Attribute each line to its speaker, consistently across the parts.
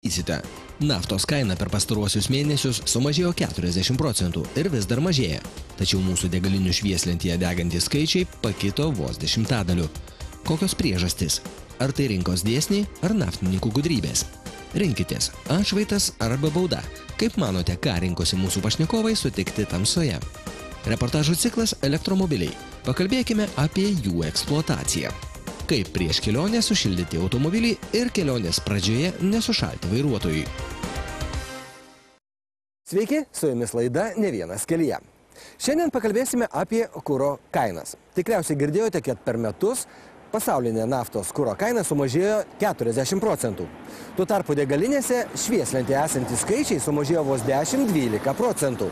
Speaker 1: Naftos kaina per pastaruosius mėnesius sumažėjo 40% ir vis dar mažėja. Tačiau mūsų degalinių švieslentėje degantys skaičiai pakito vos 10%. Kokios priežastys? Ar tai rinkos dėsniai, ar naftininkų gudrybės? Rinkitės atšvaitas arba bauda. Kaip manote, ką rinkosi mūsų pašnekovai sutikti tamsoje? Reportažų ciklas elektromobiliai. Pakalbėkime apie jų eksploataciją. Kaip prieš kelionę sušildyti automobilį ir kelionės pradžioje nesušalti vairuotojui.
Speaker 2: Sveiki, su jumis laida Ne vienas kelyje. Šiandien pakalbėsime apie kuro kainas. Tikriausiai girdėjote, kad per metus pasaulinė naftos kuro kaina sumažėjo 40%. Tuo tarpu degalinėse švieslentėje esantys skaičiai sumažėjo vos 10–12%.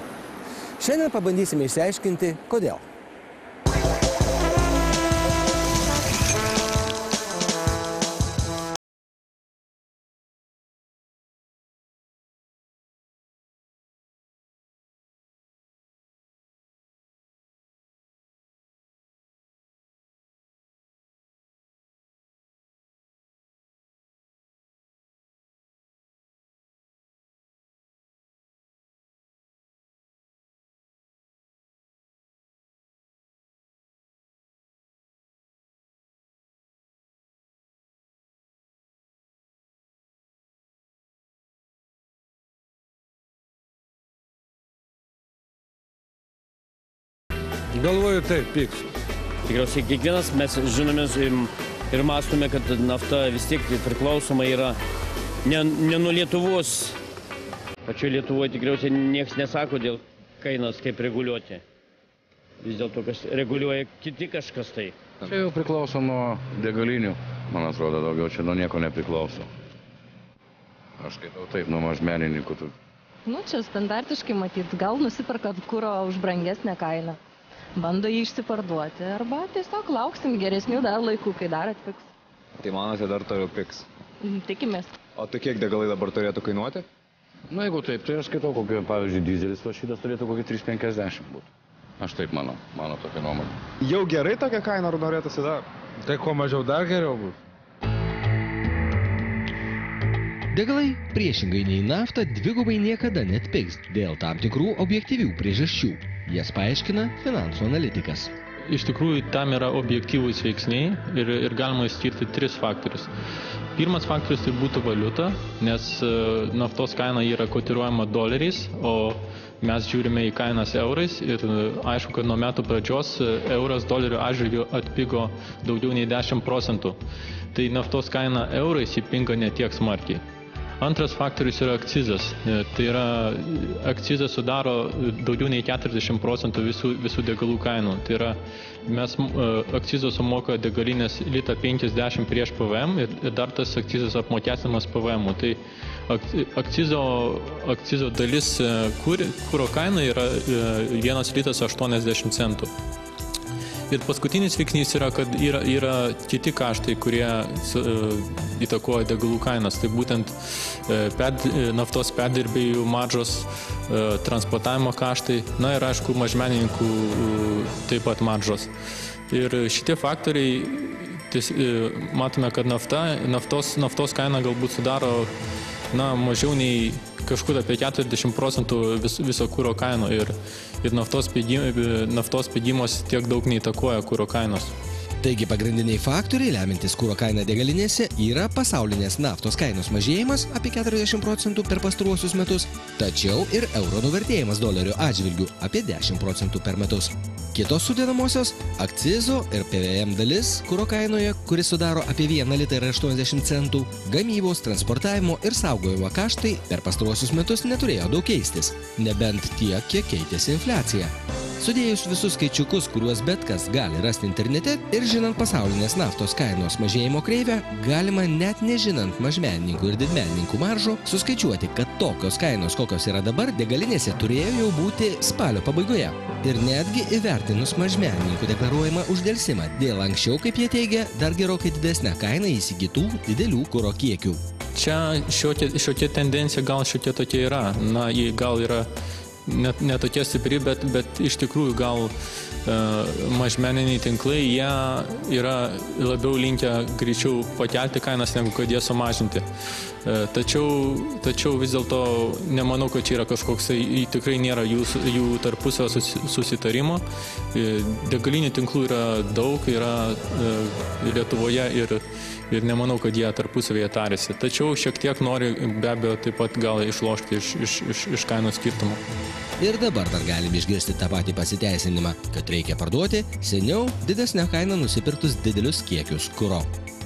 Speaker 2: Šiandien pabandysime išsiaiškinti, kodėl.
Speaker 3: Galvoju, taip, pigs.
Speaker 4: Tikriausiai kiekvienas mes žinome ir mąstome, kad nafta vis tiek priklausoma yra ne nuo Lietuvos. Pačioje Lietuvoje tikriausiai niekas nesako dėl kainos kaip reguliuoti. Vis dėlto reguliuoja kiti kažkas tai.
Speaker 5: Čia jau priklauso nuo degalinių, man atrodo, daugiau čia nuo nieko nepriklauso. Aš skaitau taip, nuo mažmenininkų.
Speaker 6: Čia standartiškai matyt, gal nusiperkat kuro už brangesnę kainą. Bando jį išsiparduoti, arba tiesiog lauksim geresnių dar laikų, kai dar atpigs.
Speaker 7: Tai manote, dar toliau pigs?
Speaker 6: Tikimės.
Speaker 7: O tai kiek degalai dabar turėtų kainuoti?
Speaker 5: Jeigu taip, tai aš skaitau, kokio, pavyzdžiui, dizelis va šitas turėtų kokį 3,50 būti. Aš taip mano tokia nuomonė.
Speaker 7: Jau gerai tokia kaina, ar norėtųsi dar?
Speaker 3: Tai kuo mažiau dar geriau bus.
Speaker 1: Degalai, priešingai nei nafta, dvigubai niekada neatpigs dėl tam tikrų objektyvių priežasčių. Jas paaiškina finansų analitikas.
Speaker 8: Iš tikrųjų, tam yra objektyvūs veiksniai ir galima išskirti 3 faktorius. Pirmas faktorius tai būtų valiuta, nes naftos kaina yra kotiruojama doleriais, o mes žiūrime į kainas eurais ir aišku, kad nuo metų pradžios euras dolerio atžvilgiu atpigo daugiau nei 10%. Tai naftos kaina eurais įpinga ne tiek smarkiai. Antras faktorius yra akcizas. Tai yra, akcizas sudaro daugiau nei 40% visų degalų kainų. Tai yra, mes akcizo sumoka degalinės litą 50 prieš PVM ir dar tas akcizas apmokestinamas PVM-u. Tai akcizo dalis kuro kaina yra 1 litas 80 centų. Ir paskutinis veiksnys yra, kad yra kiti kaštai, kurie įtakoja degalų kainas. Tai būtent naftos perdirbėjų maržos, transportavimo kaštai, ir aišku, mažmenininkų taip pat maržos. Ir šitie faktoriai, matome, kad naftos kaina galbūt sudaro mažiau nei kažkur apie 40% viso kuro kaino ir naftos pigimas tiek daug neįtakoja kuro kainos.
Speaker 1: Taigi pagrindiniai faktoriai lemiantys kuro kainą degalinėse yra pasaulinės naftos kainos mažėjimas apie 40% per pastaruosius metus, tačiau ir euro nuvertėjimas dolerio atžvilgiu apie 10% per metus. Kitos sudedamosios – akcizo ir PVM dalis kuro kainoje, kuris sudaro apie 1 litą ir 80 centų, gamybos, transportavimo ir saugojimo kaštai per pastaruosius metus neturėjo daug keistis, nebent tiek, kiek keitėsi infliacija. Sudėjus visus skaičiukus, kuriuos bet kas gali rasti internete ir žinant pasaulinės naftos kainos mažėjimo kreivę, galima net nežinant mažmenininkų ir didmenininkų maržų suskaičiuoti, kad tokios kainos, kokios yra dabar, degalinėse turėjo jau būti spalio pabaigoje. Ir netgi įvertinus mažmenininkų deklaruojamą uždelsimą dėl anksčiau, kaip jie teigia, dar gerokai didesnę kainą įsigytų didelių kuro kiekių.
Speaker 8: Čia šiokia tendencija gal šiokia tokia yra. Ji gal yra ne tokie stipri, bet iš tikrųjų gal mažmeniniai tinklai, jie yra labiau linkę greičiau pakelti kainas, negu kad jie sumažinti. Tačiau vis dėlto nemanau, kad čia yra kažkoks, tikrai nėra jų tarpusavio susitarimo. Degalinių tinklų yra daug, yra Lietuvoje ir nemanau, kad jie tarpusavėje tarėsi. Tačiau šiek tiek nori be abejo taip pat gal išlošti iš kainos skirtumų.
Speaker 1: Ir dabar dar galime išgirsti tą patį pasiteisinimą, kad reikia parduoti seniau didesnę kainą nusipirktus didelius kiekius kuro.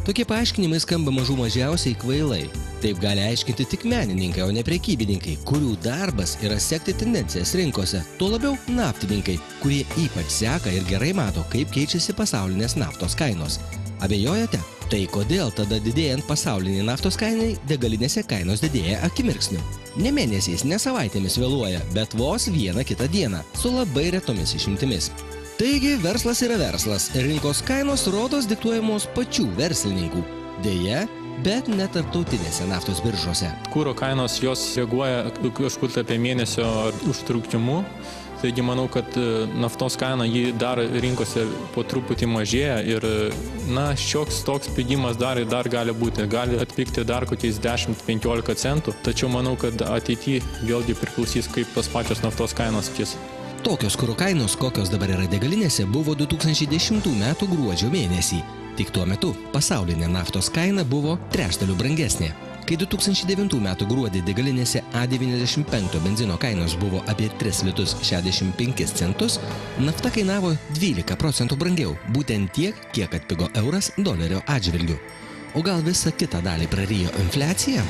Speaker 1: Tokie paaiškinimai skamba mažų mažiausiai kvailai. Taip gali aiškinti tik menininkai, o ne prekybininkai, kurių darbas yra sekti tendencijas rinkose. Tuo labiau naftininkai, kurie ypač seka ir gerai mato, kaip keičiasi pasaulinės naftos kainos. Abejojate? Tai kodėl tada didėjant pasauliniai naftos kainai, degalinėse kainos didėja akimirksniu? Ne mėnesiais, ne savaitėmis vėluoja, bet vos vieną kitą dieną, su labai retomis išimtimis. Taigi, verslas yra verslas, rinkos kainos rodos diktuojamos pačių verslininkų. Deja, bet ne tarptautinėse naftos biržose.
Speaker 8: Kuro kainos jos reaguoja kažkur apie mėnesio užtruktimu. Taigi manau, kad naftos kaina jį dar rinkose po truputį mažėja ir šioks toks pigimas dar gali būti. Gali atpigti dar kokiais 10-15 centų, tačiau manau, kad ateityje vėlgi priklausys, kaip tos pačios naftos kainos kis.
Speaker 1: Tokios kuro kainos, kokios dabar yra degalinėse, buvo 2010 metų gruodžio mėnesį. Tik tuo metu pasaulinė naftos kaina buvo trečdaliu brangesnė. Kai 2009 metų gruodį degalinėse A95 benzino kainos buvo apie 3 litus 65 centus, nafta kainavo 12% brangiau, būtent tiek, kiek atpigo euras dolerio atžvilgiu. O gal visą kitą dalį prarijo infliacija?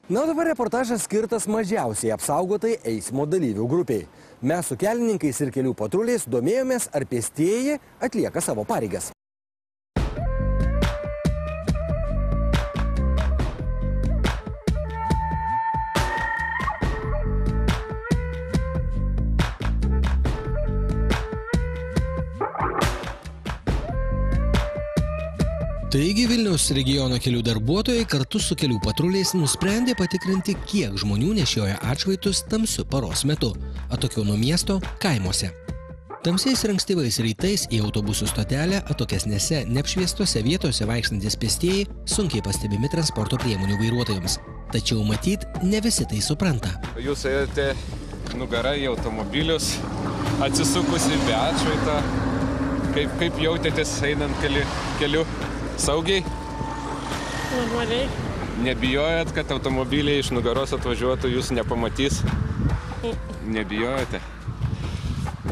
Speaker 2: Na, dabar reportažas skirtas mažiausiai apsaugotai eismo dalyvių grupiai. Mes su kelininkais ir kelių patruliais domėjomės, ar pėstieji atlieka savo pareigas.
Speaker 1: Taigi Vilniaus regiono kelių darbuotojai kartu su kelių patruliais nusprendė patikrinti, kiek žmonių nešioja atšvaitus tamsiu paros metu, atokiau nuo miesto kaimuose. Tamsiais ir ankstyvais rytais į autobusų stotelę atokesnėse, neapšviestose vietose vaikštantis pėstieji sunkiai pastebimi transporto priemonių vairuotojams. Tačiau matyt, ne visi tai supranta.
Speaker 9: Jūs ėjote nugarą į automobilius, atsisukusi be atšvaitą. Kaip jautėtės einant keliu? Saugiai?
Speaker 10: Normaliai.
Speaker 9: Nebijojat, kad automobiliai iš nugaros atvažiuotų, jūs nepamatys? Nebijojate?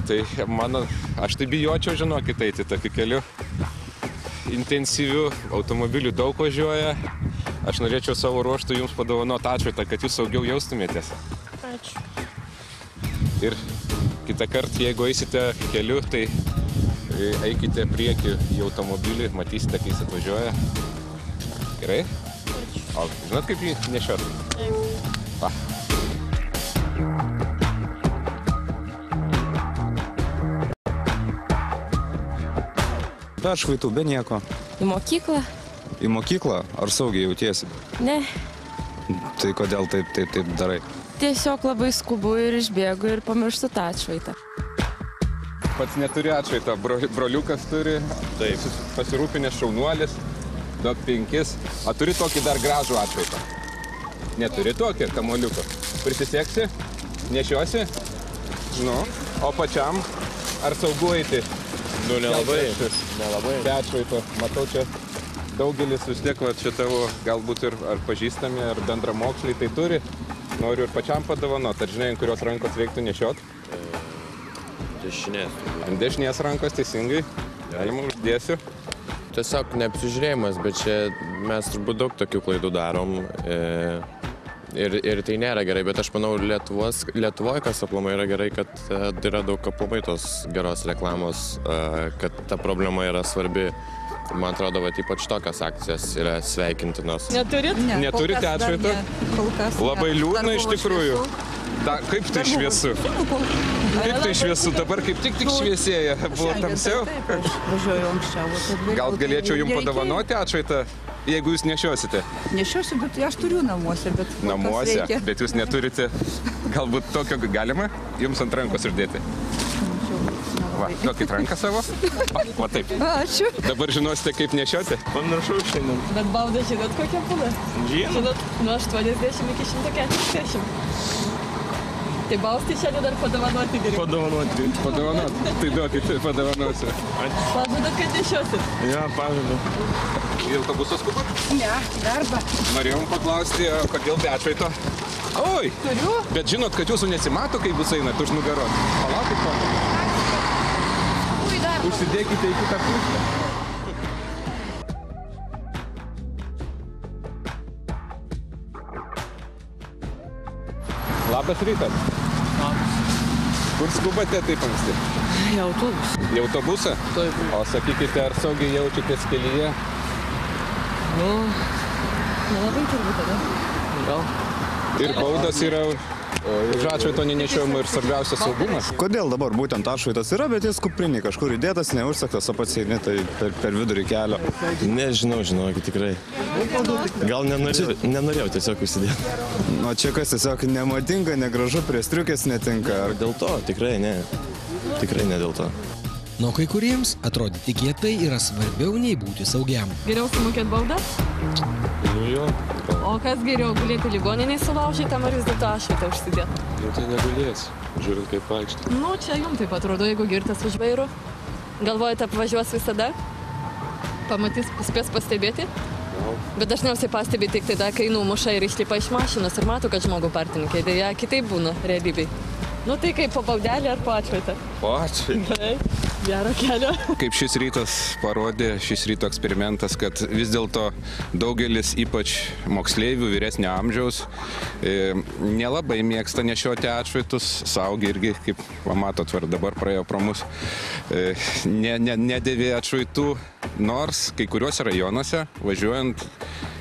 Speaker 9: Tai aš tai bijočiau, žinokit, eiti tokiu keliu. Intensyvių automobilių daug važiuoja. Aš norėčiau savo ruoštų jums padovanoti atšvaitą, kad jūs saugiau jaustumėtės.
Speaker 10: Ačiū.
Speaker 9: Ir kitą kartą, jeigu eisite keliu, tai eikite priekį į automobilį, matysite, kai jis atvažiuoja. Gerai? O žinot, kaip jį nešioti?
Speaker 10: Taip.
Speaker 7: Be atšvaitų, be nieko.
Speaker 10: Į mokyklą?
Speaker 7: Į mokyklą? Ar saugiai jautiesi?
Speaker 10: Ne.
Speaker 7: Tai kodėl taip darai?
Speaker 10: Tiesiog labai skubu ir išbėgu ir pamirštu tą atšvaitą.
Speaker 9: Pats neturi atšvaitą, broliukas turi, taip, pasirūpinęs šaunuolis, duok 5. A turi tokį dar gražų atšvaitą? Neturi tokį kamoliuką. Prisiseksi? Nešiosi? Nu, o pačiam ar saugu eiti?
Speaker 11: Nu, nelabai.
Speaker 9: Be atšvaito. Matau, čia daugelis vis tiek, čia tavo galbūt ir ar pažįstami, ar bendramoksliai tai turi. Noriu ir pačiam padovanoti. Ar žinai, ant kurios rankos reiktų nešiot?
Speaker 11: Dešinės.
Speaker 9: Ant dešinės rankos, teisingai. Galima uždėsiu.
Speaker 11: Tiesiog neapsižiūrėjimas, bet čia mes turbūt daug tokių klaidų darom. Ir tai nėra gerai, bet aš manau, Lietuvoje, kas aplamai yra gerai, kad yra daug aplamai tos geros reklamos, kad ta problema yra svarbi. Man atrodo, kad ypač tokios akcijos yra sveikintinos.
Speaker 10: Neturit?
Speaker 9: Neturite atšvaito? Labai liūdna iš tikrųjų. Kaip tai šviesu? Kaip tai šviesu? Dabar kaip tik šviesėja. Buvo tamsiau?
Speaker 12: Važiuoju anksčiau.
Speaker 9: Gal galėčiau jums padovanoti atšvaitą, jeigu jūs nešiosite?
Speaker 12: Nešiosiu, bet aš turiu namuose.
Speaker 9: Namuose? Bet jūs neturite galbūt tokio galima jums ant rankos uždėti? Va, duokit ranką savo. Va taip.
Speaker 12: Ačiū.
Speaker 9: Dabar žinosite, kaip nešioti?
Speaker 13: Pamiršau šiandien.
Speaker 6: Bet bauda, žinot, kokia būna? Žinot, nuo 80 iki 140. Tai bausti šiandien dar padovanoti geriau.
Speaker 13: Padovanoti.
Speaker 9: Padovanoti. Tai duokit, padovanosiu.
Speaker 6: Pažadat, kad nešiosit?
Speaker 13: Ja, pažadu.
Speaker 9: Į autobusą skubat?
Speaker 12: Ne, darbą.
Speaker 9: Norėjom paklausti, kodėl be atšvaito? Oi!
Speaker 12: Turiu.
Speaker 9: Bet žinot, kad jūsų nesimato, kaip jūs einat už nugaros. Palaukit, palaukit. Užsidėkite į kitą pusę. Labas rytas. Kur skubate taip anksti?
Speaker 10: Į autobusą.
Speaker 9: Į autobusą?
Speaker 10: Taip.
Speaker 9: O sakykite, ar saugiai jaučiatės kelyje?
Speaker 10: Nu, nelabai turbūt tada. Gal.
Speaker 9: Ir baudos yra už atšvaito nenešiojimą ir svarbiausia saugumas.
Speaker 7: Kodėl dabar būtent atšvaitas yra, bet jis kuprinį kažkur įdėtas, neužsaktas, o pats eini tai per vidurį kelio?
Speaker 14: Nežinau, žinokit, tikrai. Gal nenorėjau tiesiog užsidėti.
Speaker 7: O čia kas tiesiog nemadinga, negražu, prie striukės netinka?
Speaker 14: Dėl to, tikrai ne. Tikrai ne dėl to.
Speaker 1: Nuo kai kuriems atrodyti kietai yra svarbiau nei būti saugiam.
Speaker 10: Geriau sumokėt baudą?
Speaker 14: Nu jo.
Speaker 10: O kas geriau, gulėti ligoniniai sulaužytam ar vis dėlto atšvaitą užsidėti?
Speaker 14: Nu tai negulės, žiūrint kaip vaikštai.
Speaker 10: Nu, čia jums taip atrodo, jeigu girtas už vairo. Galvojate, apvažiuos visada? Pamatys, spės pastebėti? Bet dažniausiai pastebi tik tada, kai numuša ir išlipa iš mašinos ir mato, kad žmogų partininkai. Deja, kitaip būna realybėj. Nu tai kaip po baudelį ar po atšvaitą?
Speaker 9: Po atšvaitą.
Speaker 10: Gero kelio.
Speaker 9: Kaip šis rytas parodė, šis ryto eksperimentas, kad vis dėlto daugelis, ypač moksleivių, vyresnio amžiaus, nelabai mėgsta nešioti atšvaitus, saugiai irgi, kaip matot, dabar praėjo pro mus, nedėvė atšvaitų, nors kai kuriuose rajonuose važiuojant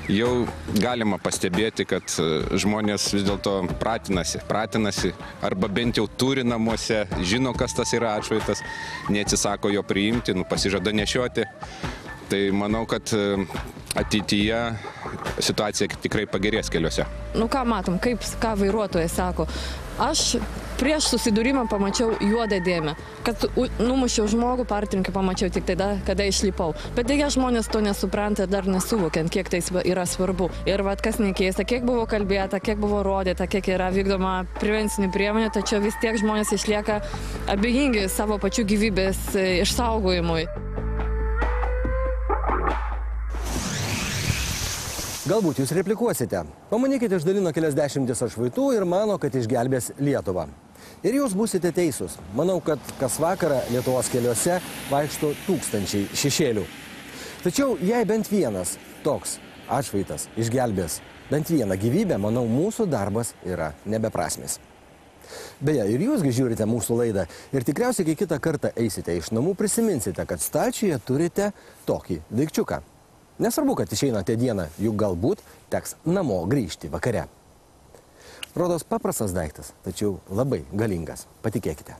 Speaker 9: jau galima pastebėti, kad žmonės vis dėlto pratinasi, arba bent jau turi namuose, žino, kas tas yra atšvaitas, neatsisako jo priimti, pasižada nešioti. Tai manau, kad ateityje situacija tikrai pagerės keliuose.
Speaker 10: Nu ką matom, ką vairuotojas sako. Aš prieš susidūrimą pamačiau juodą dėmę. Kad numušiau žmogų, partininką pamačiau tik tada, kada išlipau. Bet dėja žmonės to nesupranta, dar nesuvokiant, kiek tai yra svarbu. Ir kas nekeista, kiek buvo kalbėta, kiek buvo rodyta, kiek yra vykdoma prevencinių priemonių, tačiau vis tiek žmonės išlieka abejingi savo pačių gyvybės išsaugojimui.
Speaker 2: Galbūt jūs replikuosite. Pamanykite, išdalino kelias dešimtis atšvaitų ir mano, kad išgelbės Lietuvą. Ir jūs būsite teisūs. Manau, kad kas vakarą Lietuvos keliuose vaikšto tūkstančiai šešėlių. Tačiau jei bent vienas toks atšvaitas išgelbės bent vieną gyvybę, manau, mūsų darbas yra nebeprasmis. Beje, ir jūsgi žiūrite mūsų laidą ir tikriausiai, kai kitą kartą eisite iš namų, prisiminsite, kad stalčiuje turite tokį daikčiuką. Nesvarbu, kad išeinate dieną, juk galbūt teks namo grįžti vakare. Rodos paprastas daiktas, tačiau labai galingas. Patikėkite.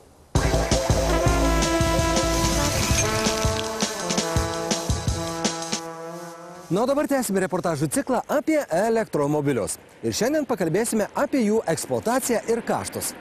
Speaker 2: Na, o dabar tęsime reportažų ciklą apie elektromobilius. Ir šiandien pakalbėsime apie jų eksploataciją ir kaštus.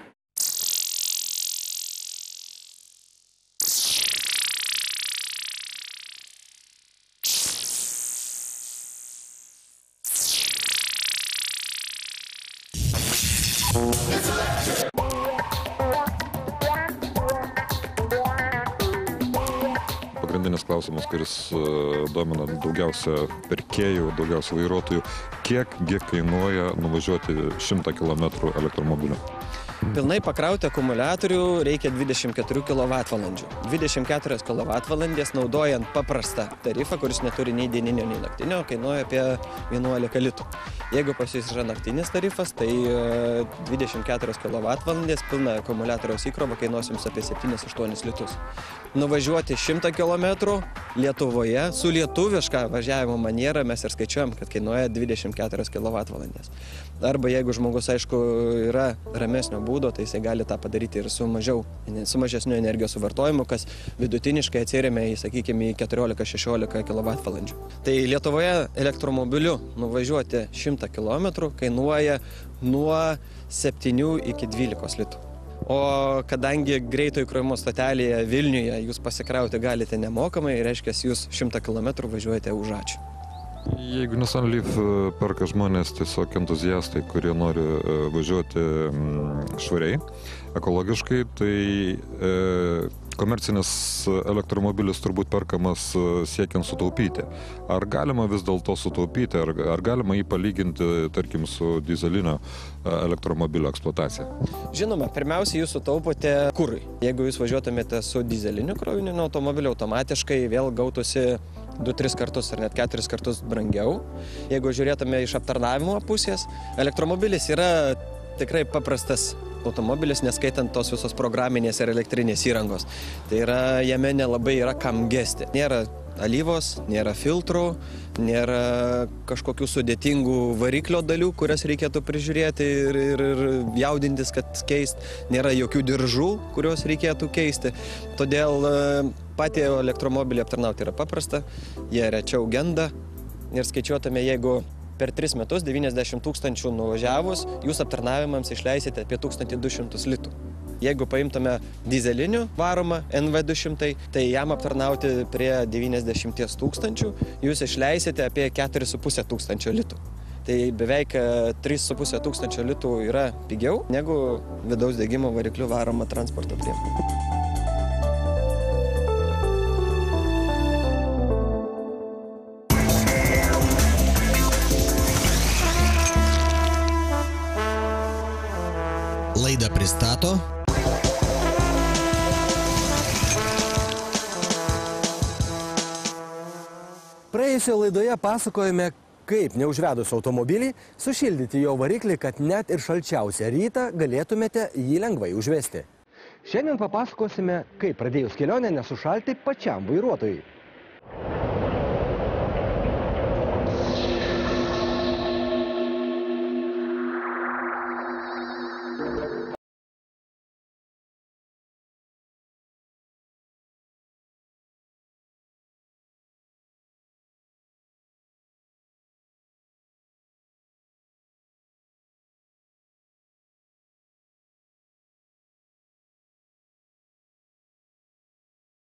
Speaker 15: Pagrindinis klausimas, kuris domina daugiausia pirkėjų, daugiausia vairuotojų, kiekgi kainuoja nuvažiuoti 100 km elektromobiliu?
Speaker 16: Pilnai pakrauti akumuliatorių reikia 24 kWh. 24 kWh naudojant paprastą tarifą, kuris neturi nei dieninio, nei naktinio, kainuoja apie 11 litų. Jeigu pas jūs yra naktinis tarifas, tai 24 kWh pilna akumuliatoriaus įkrova kainuos jums apie 7-8 litus. Nuvažiuoti 100 km Lietuvoje su lietuviška važiavimo maniera mes ir skaičiuojam, kad kainuoja 24 kWh. Arba jeigu žmogus, aišku, yra ramesnio būdo, būdo, tai jisai gali tą padaryti ir su mažesniu energijos suvartojimu, kas vidutiniškai atsiremia į, sakykime, 14-16 kWh. Tai Lietuvoje elektromobiliu nuvažiuoti 100 km kainuoja nuo 7 iki 12 litų. O kadangi greito įkrovimo stotelėje Vilniuje jūs pasikrauti galite nemokamai, reiškia, jūs 100 km važiuojate už ačiū.
Speaker 15: Jeigu Nissan Leaf perka žmonės tiesiog entuziastai, kurie nori važiuoti švariai, ekologiškai, tai komercinis elektromobilis turbūt perkamas siekiant sutaupyti. Ar galima vis dėlto sutaupyti, ar galima jį palyginti, tarkim, su dizelinio elektromobilio eksploatacija?
Speaker 16: Žinoma, pirmiausia, jūs sutaupote kurui. Jeigu jūs važiuotumėte su dizeliniu krovininiu automobiliu, automatiškai vėl gautųsi 2-3 kartus ar net 4 kartus brangiau. Jeigu žiūrėtume iš aptarnavimo pusės, elektromobilis yra tikrai paprastas automobilis, neskaitant tos visos programinės ir elektrinės įrangos. Tai yra, jame nelabai yra kam gesti. Nėra alyvos, nėra filtrų, nėra kažkokių sudėtingų variklio dalių, kurias reikėtų prižiūrėti ir jaudintis, kad keist. Nėra jokių diržų, kuriuos reikėtų keisti. Todėl patį elektromobilį aptarnauti yra paprasta, jie rečiau genda ir skaičiuotame, jeigu per 3 metus 90 000 nuvažiavus, jūs aptarnavimams išleisite apie 1200 litų. Jeigu paimtume dizelinių varomą NV200, tai jam aptarnauti prie 90 000 jūs išleisite apie 4500 litų. Tai beveik 3500 litų yra pigiau negu vidaus degimo variklių varoma transporto priemonė.
Speaker 1: Laidą pristato
Speaker 2: Praėjusioje laidoje pasakojame, kaip neužvedus automobilį sušildyti jo variklį, kad net ir šalčiausią rytą galėtumėte jį lengvai užvesti. Šiandien papasakosime, kaip pradėjus kelionę nesušalti pačiam vairuotojui.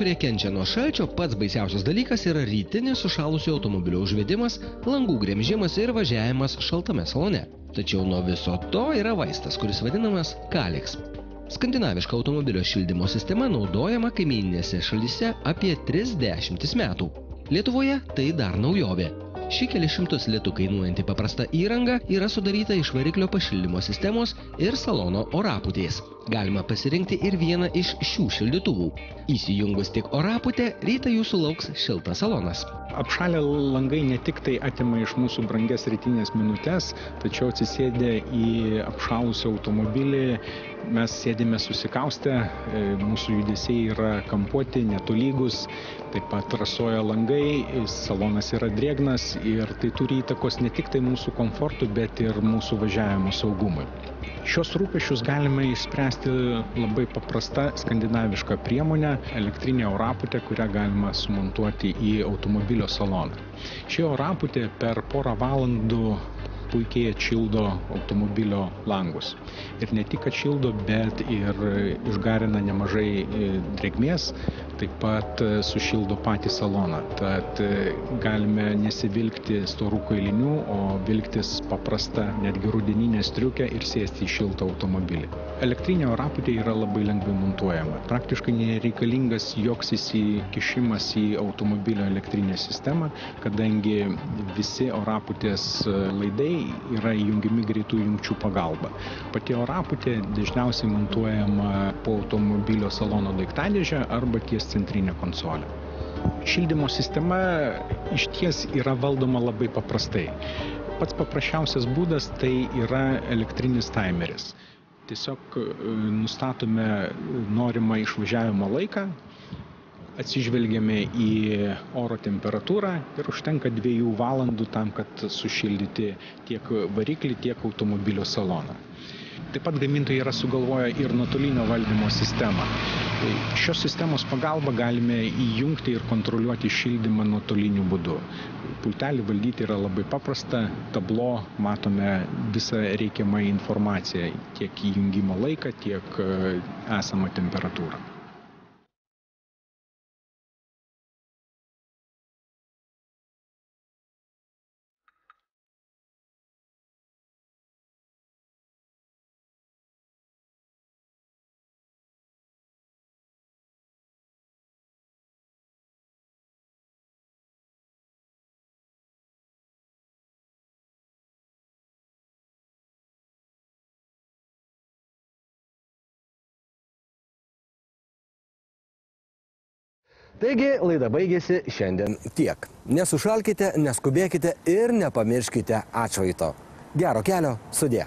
Speaker 1: Kurie kenčia nuo šalčio, pats baisiausias dalykas yra rytinis sušalusio automobilio užvedimas, langų gremžimas ir važiavimas šaltame salone. Tačiau nuo viso to yra vaistas, kuris vadinamas Kalix. Skandinaviška automobilio šildymo sistema naudojama kaimyninėse šalyse apie 30 metų. Lietuvoje tai dar naujovė. Ši kelius šimtus litų kainuojanti paprasta įranga yra sudaryta iš variklio pašildymo sistemos ir salono orapūtės. Galima pasirinkti ir vieną iš šių šildytuvų. Įsijungus tik orapūtę, rytą jūsų lauks šiltas salonas.
Speaker 13: Apšalę langai ne tik tai atima iš mūsų brangias rytinės minutės, tačiau atsisėdę į apšalusį automobilį, mes sėdime susikaustę, mūsų judesiai yra kampuoti, netolygus, taip pat rasoja langai, salonas yra drėgnas ir tai turi įtakos ne tik tai mūsų komfortui, bet ir mūsų važiavimo saugumui. Šios rūpesčius galime išspręsti labai paprasta skandinaviška priemonė – elektrinė orapūtė, kurią galima sumontuoti į automobilio saloną. Ši orapūtė per porą valandų puikiai atšildo automobilio langus. Ir ne tik atšildo, bet ir išgarina nemažai drėgmės, taip pat sušildo patį saloną. Tad galime nesivilkti storų kailinių, o vilktis paprastą, netgi rudeninę striukę ir sėsti į šiltą automobilį. Elektrinė orapūtė yra labai lengvai montuojama. Praktiškai nereikalingas joks įsikišimas į automobilio elektrinę sistemą, kadangi visi orapūtės laidai yra įjungiami greitų jungčių pagalba. Pati orapūtė dažniausiai montuojama po automobilio salono daiktadėžę arba ties centrinę konsolę. Šildymo sistema išties yra valdoma labai paprastai. Pats paprasčiausias būdas tai yra elektrinis taimeris. Tiesiog nustatome norimą išvažiavimo laiką, atsižvelgiame į oro temperatūrą ir užtenka 2 valandų tam, kad sušildyti tiek variklį, tiek automobilio saloną. Taip pat gamintojai yra sugalvoję ir nuotolinio valdymo sistemą. Šios sistemos pagalba galime įjungti ir kontroliuoti šildymą nuotoliniu būdu. Pultelį valdyti yra labai paprasta, tablo matome visą reikiamą informaciją, tiek įjungimo laiką, tiek esamą temperatūrą.
Speaker 2: Taigi, laida baigėsi šiandien tiek. Nesušalkite, neskubėkite ir nepamirškite atšvaito. Gero kelio, sudie.